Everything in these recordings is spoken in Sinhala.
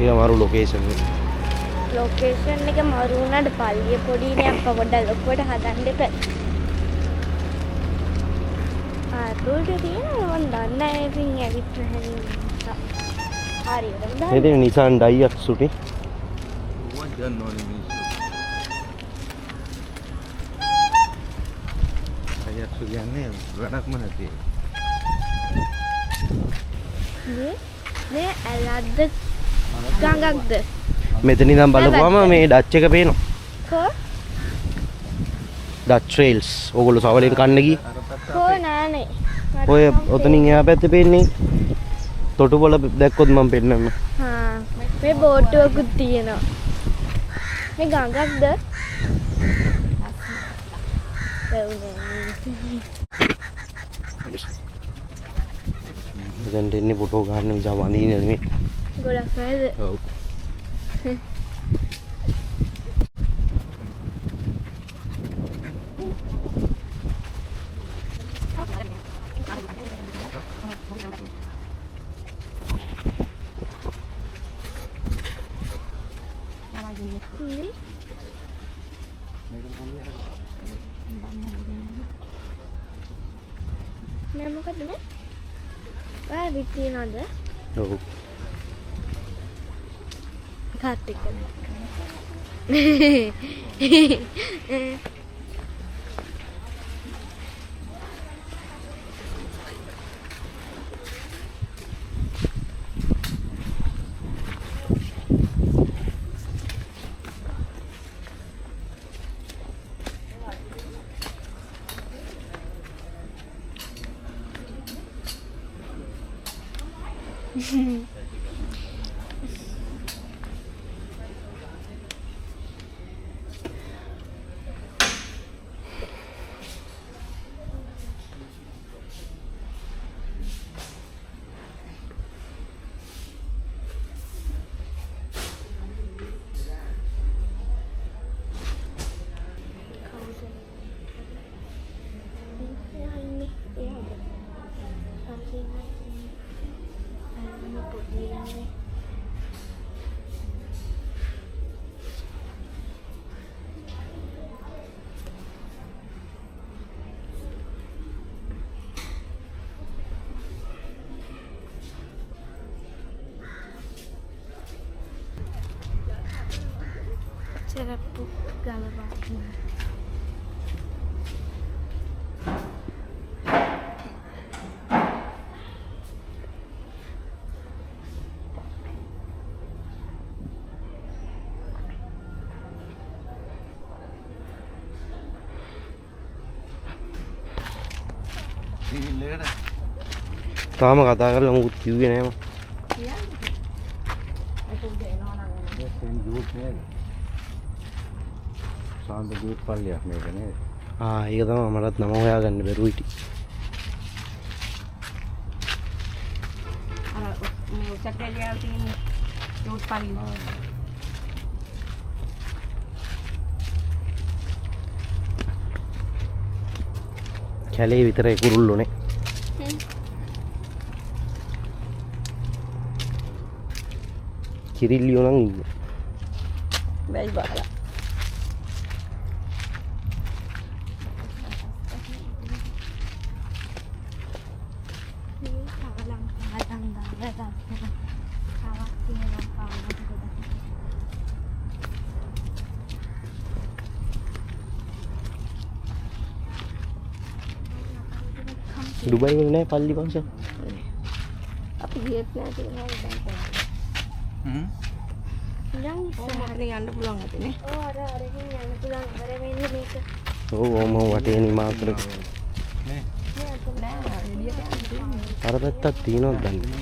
ඒක මාරු ලොකේෂන් එක. ලොකේෂන් එක මාරු වුණාට පල්ලිය පොඩිනේ අප්පා පොඩ්ඩක් ලොකුවට හදන්න එපා. රෝඩ් තියෙනවා මම දන්නේ නැහැ ඉතින් ඇවිත් නැහැ නිසා. හරියට මේ දෙන Nissan Daihatsu නේ. What done on me? Daihatsu කියන්නේ වැඩක්ම නැති. මේ ඇලද්ද ගඟක්ද? මෙතන ඉඳන් බලපුවම මේ ඩච් එක පේනවා. කෝ? ඩච් ට්‍රේල්ස්. ඕගොල්ලෝ සවලෙන් කන්න ගියේ. කෝ නෑනේ. ඔය ඔතනින් එහා පැත්තේ පේන්නේ තොටුපොළ දැක්කොත් මම පෙන්නන්න. හා මේ බෝට්ටුවකුත් තියෙනවා. මේ ගඟක්ද? දැන් දෙන්නේ ෆොටෝ ගන්න නිසා වඳින්නේ නෙමෙයි. ගොඩක් නේද? ඔව්. මේ මොකද මේ? ඔය විත්තිනවද? ඔව්. කාට් එක. Cerepuk galapagos. තාම කතා කරලා මොකුත් කිව්වේ නෑ මම. සාන්ද දුවත් පල්ලියක් මේක නේද? ඒක තමයි මටත් නම හොයාගන්න බැරුව හිටි. අර මේ චක්‍රලියාව තියෙන දුවත් පල්ලිය. කැලේ විතරේ කුරුල්ලෝනේ. කිරිල්ලියෝ නම් ඉන්නේ. බැයි බාලා. දුබයි වල නෑ පල්ලි පන්සල්. අපි ගියෙත් නෑ කියලා දැන්. යන්න පුළුවන් අපිනේ. ඔව් අරකින් යන්න පුළුවන්. අර වෙන්නේ මේක. ඔව් ඔම වටේ නිමා කරගෙන. නේ. නෑ එළියට යන්න. අර පැත්තක් තියෙනවද දන්නේ.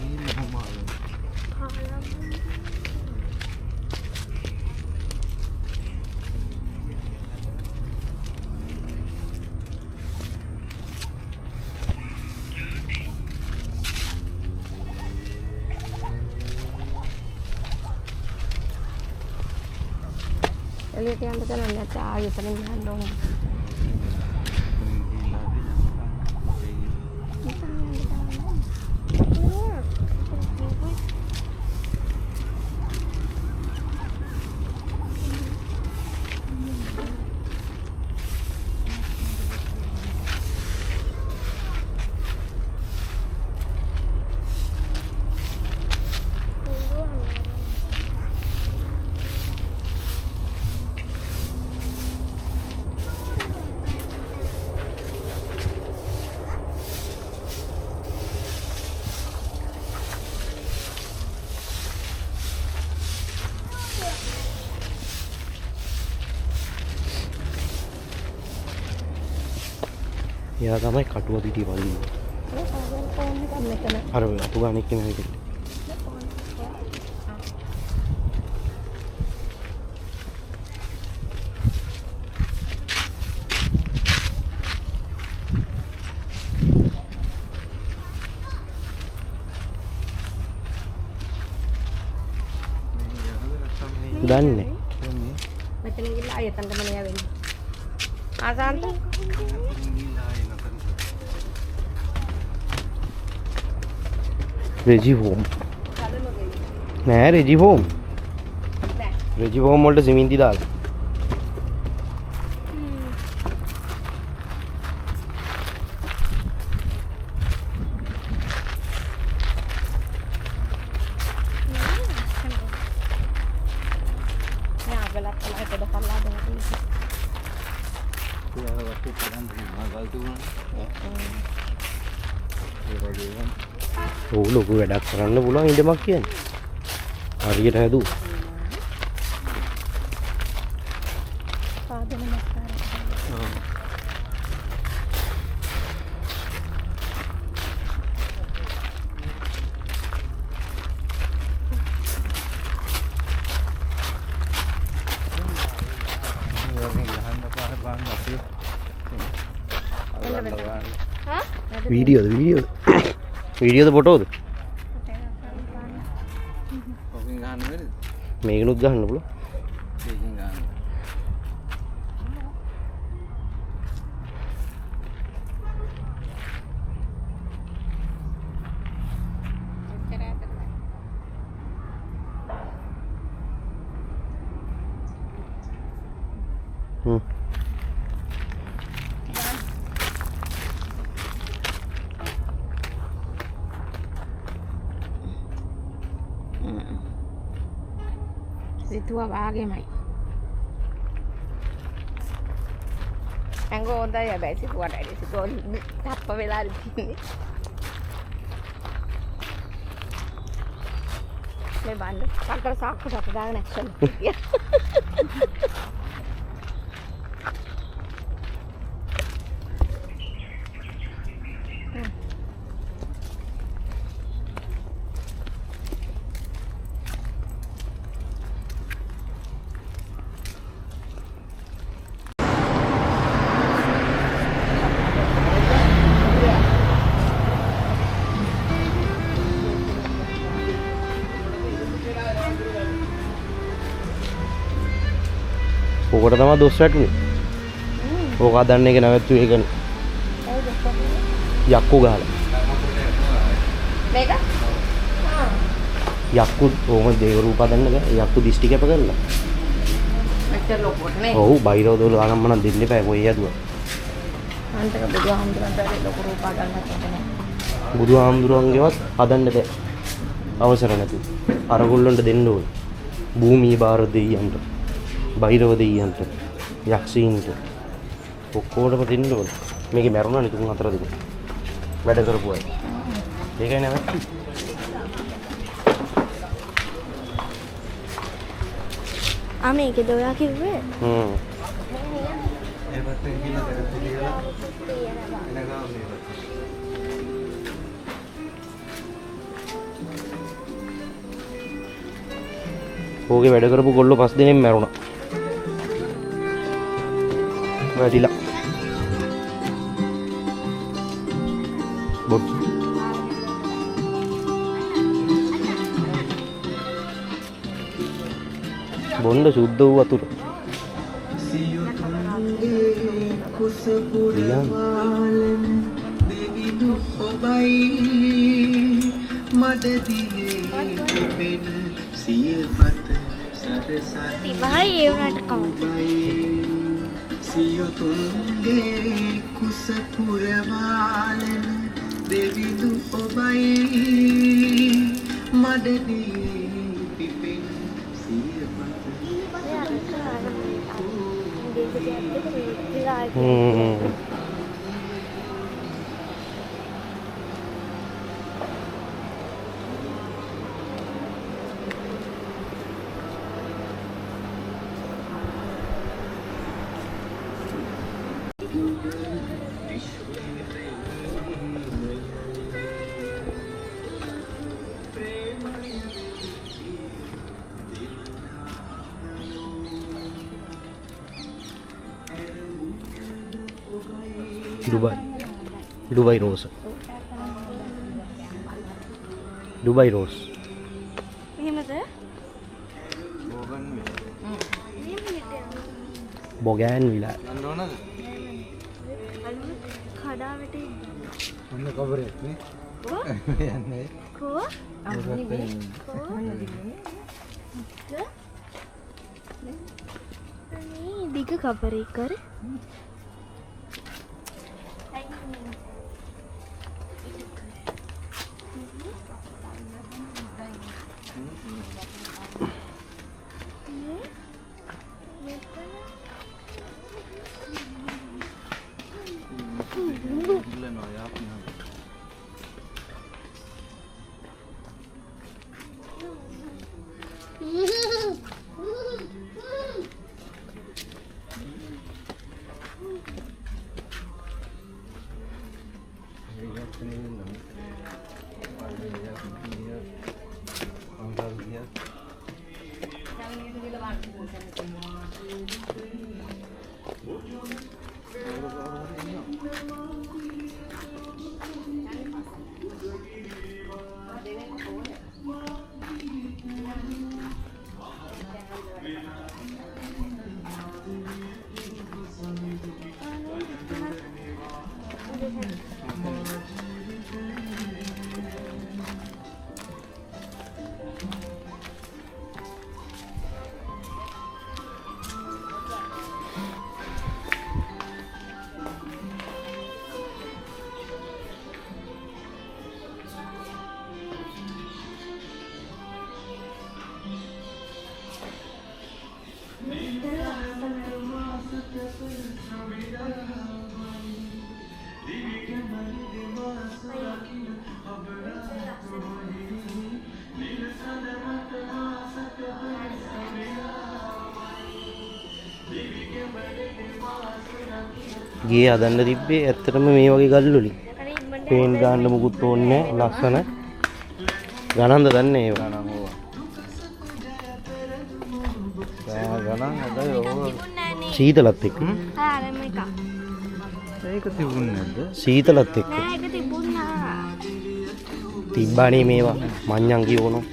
එළියට යන්න තැන නැත්නම් ආයෙ එතනින් යන්න ඕනේ. එයා තමයි කටුව පිටිය පල්ලි. ෆෝන් එකක් මෙතන. අර අතු ගානෙක් කෙනෙක් ඉන්නේ. දන්නේ මෙතන ගිහලා ආයෙතන්ට මම යවෙන්නේ. ආසන්ත රෙජි හෝම් නෑ රෙජි හෝම් රෙජි හෝම් වලට සිමෙන්ති දාලා යාගලක් තමයි පොඩ කල්ලා දෙන්න. කුඩා වස්තු කරන් මගල් තුන ඒ වගේ ඔව් ලොකු වැඩක් කරන්න පුළුවන් ඉඩමක් කියන්නේ හරියට හැදුව පාදම නැස්කාරය. වීඩියෝද ෆොටෝද ඔකින් ගන්න බැරිද? මේකනුත් ගහන්න පුළුවන් ඒකෙන් ගන්න. සිතුවා වාගේමයි. ඇඟ හොඳයි හැබැයි සිතුවට ඇයි සිතුව තප්ප වෙලා ඉන්නේ. මේ බණ්ඩ කන්ටර සාක්කුවට දාගෙන ඇක්ෂන්. ඕකට තමයි දොස් වැටුනේ. ඕක හදන්න එක නැවැත්තුවේ ඒකනේ. යක්කු ගහලා. මේක? යක්කු ඕම දේව රූප හදන්න බෑ. යක්කු දිෂ්ටි කැප කරලා. මෙච්චර ලොකුවට නේ. ඔව් බයිරෝ දොල ආනම්මන දෙන්න එපා කොයි යදුවා. අන්තක බුදුහාමුදුරන්ට ලොකු රූපා ගන්නත් නැහැ. බුදුහාමුදුරන්ගේවත් හදන්න බෑ. අවසර නැතුව. අරගොල්ලන්ට දෙන්න ඕනේ. භූමී බාර දෙයියන්ට. බයිරව දෙයියන්ට. යක්ෂීන්ට. ඔක්කොටම දෙන්න ඕනේ. මේකේ මැරුණා නේ 3-4 දින. වැඩ කරපු අය. ඒකයි නැවැත්තු. මේකද ඔයා කිව්වේ? ඒ පැත්තෙන් ගිහින් දැක්ක කියලා එන ගාව මේ පැත්තේ. ඕකේ වැඩ කරපු ගොල්ලෝ 5 දිනෙන් මැරුණා. වැඩිලා. බොත්. බොණ්ඩ සුද්ධ වූ වතුර. රියන්. ඉවහයි ඒ වුණාට කවුද? සියතුන්ගේ කුස පුරවාලන දෙවිදු ඔබයි මඩදී පිපෙන සියපත ඩුබයි රෝස. Dubai rose. එහෙමද? බොගෑන් විලා. යන්න ඕනද? කඩාවට ඔන්න කබරේ නේ. කො? යන්නේ. කො? දිග කබරේ කර. ගේ හදන්න තිබ්බේ ඇත්තටම මේ වගේ ගල් වලින්. පේන් ගන්න මුකුත් ඕනේ ලස්සන. ගණන්ද දන්නේ ඒව. ගණන් හදයි ඕක. සීතලත් එක්ක. ආරම එක. ඒක තිබුණේ නැද්ද? සීතලත් එක්ක. නෑ ඒක තිබුණා. තිබ්බානේ මේවා. මඤ්ඤං කියවනෝ.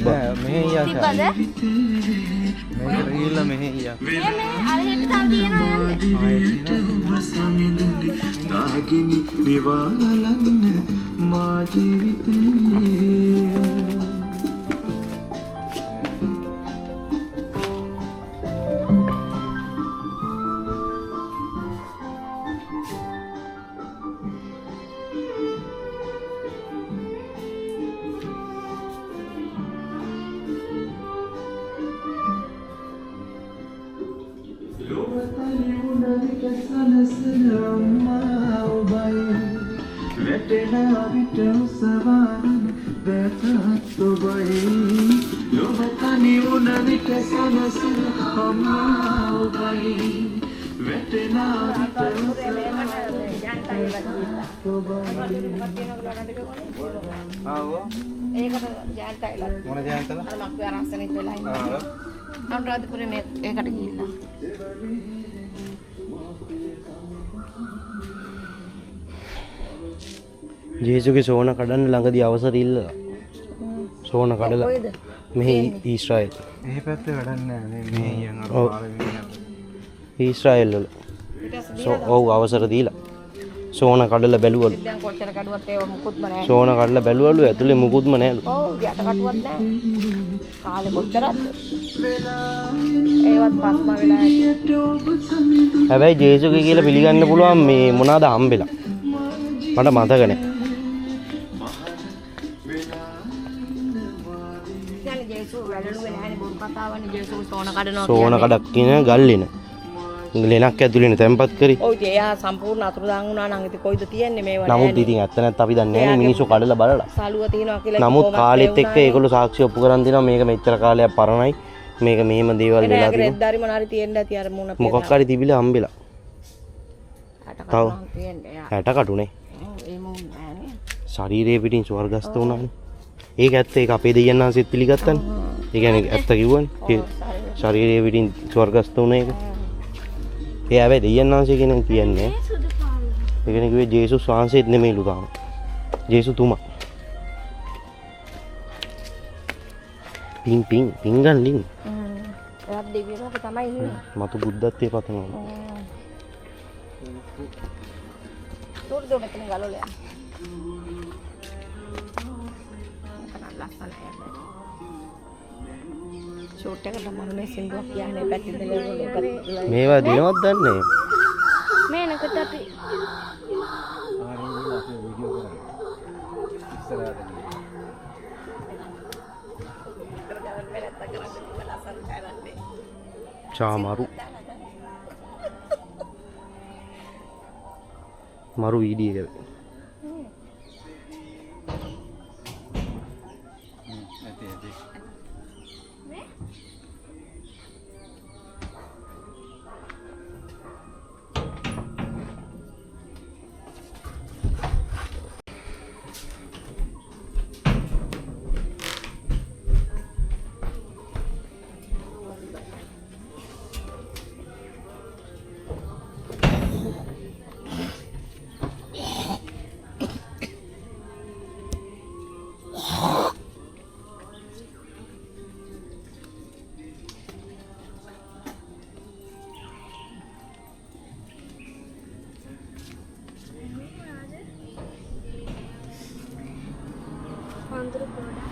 බෑ මෙහෙ යා. තිබ්බද? මේක රීල්ල මෙහෙ යා. මේ අර හෙට තව තියනවා යන්නේ. නාගිනි විවාලන්න මා ජීවිතේ ඒකට ජයන්තයිලා මොන ජයන්තද? අර මක් ආරක්ෂණෙත් වෙලා ඉන්නවා. අනුරාධපුරේ මේ ඒකට ගිහිල්ලා. ජේසුගේ සෝන කඩන්න ළඟදී අවසර ඉල්ලලා. සෝන කඩලා කොයිද? මෙහි ඊශ්‍රායෙල්. මේ පැත්තේ වැඩක් නැහැ නේ මේ යන අර ඔව්. පාරේ ඊශ්‍රායෙල් වල. ඔව් අවසර දීලා. සෝන කඩලා බැලුවලු. දැන් කොච්චර කඩුවත් ඒව මුකුත්ම නැහැ. සෝන කඩලා බැලුවලු ඇතුලේ මුකුත්ම නැහැලු. ඔව් යට කටුවක් නැහැ. කාලේ කොච්චරද? ඒවත් පස්ම වෙලා ඇති. හැබැයි ජේසුගේ කියලා පිළිගන්න පුළුවන් මේ මොනවාද හම්බෙලා. මට මතක නැහැ. කියන්නේ ජේසු වැඩලුවේ නැහැනේ බොරු කතාවනේ ජේසු සෝන කඩනවා සෝන කඩක් කියන ගල්ලින. ලෙනක් ඇතුළේනේ තැම්පත් කරි. ඔව් ඉතින් එයා සම්පූර්ණ අතුරුදහන් වුණා නම් ඉතින් කොයිද තියන්නේ මේවා නමුත් ඉතින් ඇත්ත නැත්නම් අපි දන්නේ නැහැ මිනිස්සු කඩලා බලලා. සලුව තියනවා කියලා නමුත් කාලෙත් එක්ක ඒගොල්ලෝ සාක්ෂි ඔප්පු කරන් දෙනවා මේක මෙච්චර කාලයක් පරණයි. මේක මෙහෙම දේවල් වෙලා තියෙනවා. තියෙනවා. රෙද්දාරි මොනාරි තියෙන්න ඇති අර මුණ මොකක් හරි තිබිලා හම්බෙලා. තව තියෙන්නේ එයා. ඇට කටුනේ. ඔව් ඒ මොන් නෑනේ. ශරීරයේ පිටින් ස්වර්ගස්ත වුණානේ. ඒක ඇත්ත ඒක අපේ දෙයයන් ආන්සෙත් පිළිගත්තානේ. ඒ කියන්නේ ඇත්ත කිව්වනේ. ශරීරයේ පිටින් ස්වර්ගස්ත වුණ එක. ඒ හැබැයි දෙයයන් ආන්සේ කියන කියන්නේ සුදු ඒකනේ කිව්වේ ජේසුස් වහන්සේත් නෙමෙයිලු තාම. ජේසුතුමා. පින් ගන්නින්. එයාත් දෙවියෝ අපි තමයි ඉන්නේ. මතු බුද්ධත්වයේ පතනවා. තෝර දෝ මෙතන ගලවලා යන්න. මොකක්ද ලස්සනයි. ෂෝට් එකට මම මේ සින්දුවක් කියන්නේ පැත්තේ දෙලවල මේවා දිනවත් දන්නේ. මේනකට අපි චාමරු මරු වීඩියෝ එක. වඳුරු ගොඩක්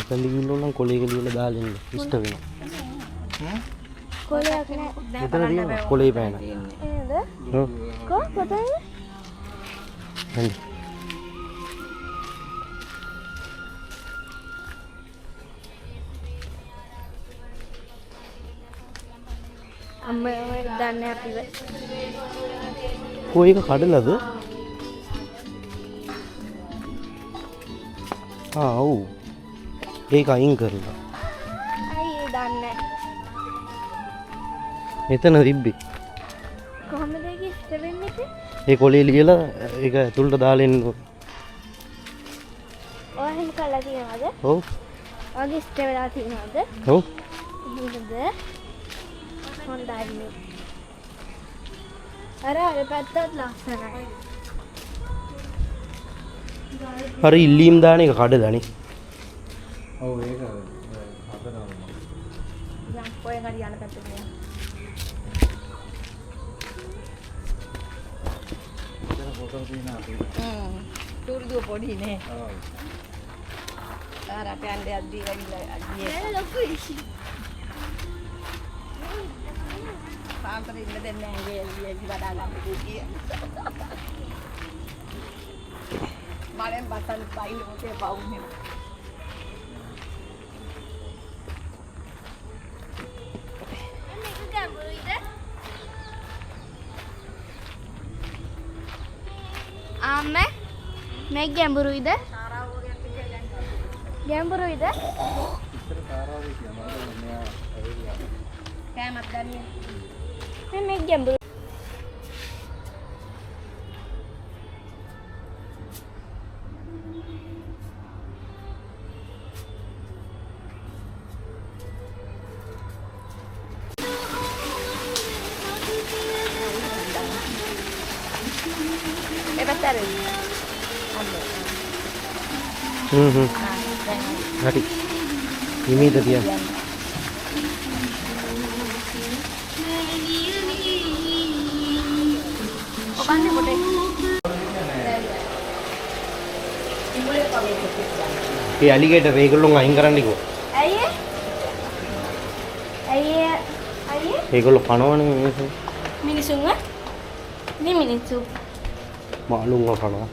මෙතන ගිහින් නම් කොලේක ලියලා දාලා ඉන්න ඉෂ්ට වෙනවා. කොලයක් නෑ. මෙතන තියෙනවා කොලේ පෑන. නේද? ඔව්. කොතනද? හරි. අම්මා දන්නේ අපිව. කොයි එක කඩලාද? ඔව්. ඒක අයින් කරලා. අයියේ දන්නේ. මෙතන තිබ්බේ. කොහොමද ඒක ඉෂ්ට වෙන්නේ? ඒ කොලේ ලියලා ඒක ඇතුළට දාලා එන්න. ඔය එහෙම කළා තියනවද? ඔව්. ඔය ඉෂ්ට වෙලා තියනවද? ඔව්. එහෙමද? හොඳයි. අර පැත්තත් ලස්සනයි. අර ඉල්ලීම් දාන එක කඩලානේ. ඔව් ඒක හදනවා. යම් පොය ගාඩි යන පැත්තට යන්න. ඒක ෆොටෝ තියෙන අපේ. තුරුදුව පොඩි නේ. ඔව්. ආර අපේ අnder අද්දී ගිහලා අද්දී ඒක ලොකුයි. පාන්තර ඉන්න දෙන්නේ නැහැ එළිය වඩා ගන්න කිය. මලෙන් බසන් පයින් ඔතේ පවුනේ. මේක ගැඹුරුයිද? ආම්මේ මේක ගැඹුරුයිද? ගැඹුරුයිද? ඉතර කාරාවේ කියනවා මෙයා ඇවිල්ලා. කෑමක් දැන්නේ. මේක ගැඹුරු. හරි. හිමීට තියන්න. ඔබන්නේ පොඩේ. ඒ ඇලිගේටර් ඒගොල්ලෝ අයින් කරන්නකෝ. ඇයි? ඇයි? ඒගොල්ලෝ කනවනේ මේක. මිනිසුන්ව? මේ මිනිස්සු මාළුන්ව කනවා.